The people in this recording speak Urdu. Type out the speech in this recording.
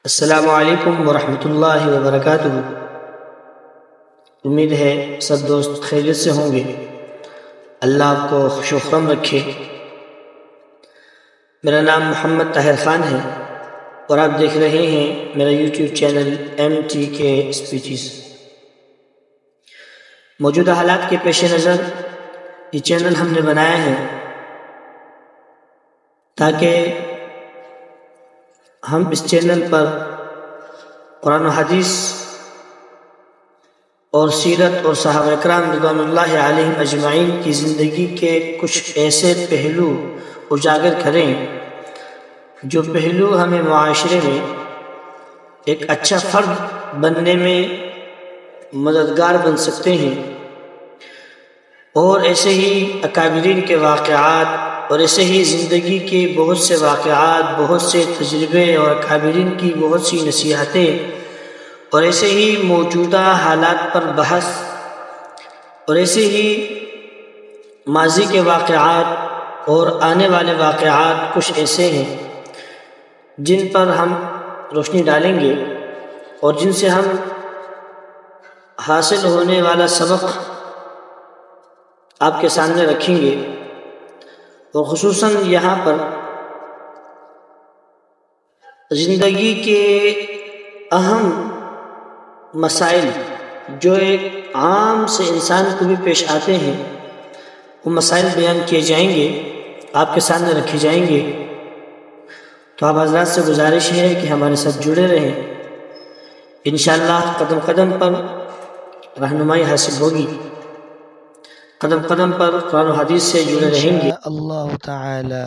السلام علیکم ورحمۃ اللہ وبرکاتہ۔ امید ہے سب دوست خیریت سے ہوں گے۔ اللہ آپ کو خوش و خرم رکھے۔ میرا نام محمد طاہر خان ہے اور آپ دیکھ رہے ہیں میرا یوٹیوب چینل MTK اسپیچز۔ موجودہ حالات کے پیش نظر یہ چینل ہم نے بنایا ہے تاکہ ہم اس چینل پر قرآن و حدیث اور سیرت اور صحابہ اکرام رضوان اللہ علیہم اجمعین کی زندگی کے کچھ ایسے پہلو اجاگر کریں جو پہلو ہمیں معاشرے میں ایک اچھا فرد بننے میں مددگار بن سکتے ہیں، اور ایسے ہی اکابرین کے واقعات اور ایسے ہی زندگی کے بہت سے واقعات، بہت سے تجربے اور اکابرین کی بہت سی نصیحتیں اور ایسے ہی موجودہ حالات پر بحث اور ایسے ہی ماضی کے واقعات اور آنے والے واقعات کچھ ایسے ہیں جن پر ہم روشنی ڈالیں گے اور جن سے ہم حاصل ہونے والا سبق آپ کے سامنے رکھیں گے، اور خصوصاً یہاں پر زندگی کے اہم مسائل جو ایک عام سے انسان کو بھی پیش آتے ہیں، وہ مسائل بیان کیے جائیں گے، آپ کے سامنے رکھے جائیں گے۔ تو آپ حضرات سے گزارش ہے کہ ہمارے ساتھ جڑے رہیں، انشاءاللہ قدم قدم پر رہنمائی حاصل ہوگی، قدم قدم پر قرآن و حدیث سے جڑے رہیں گے۔ اللہ تعالی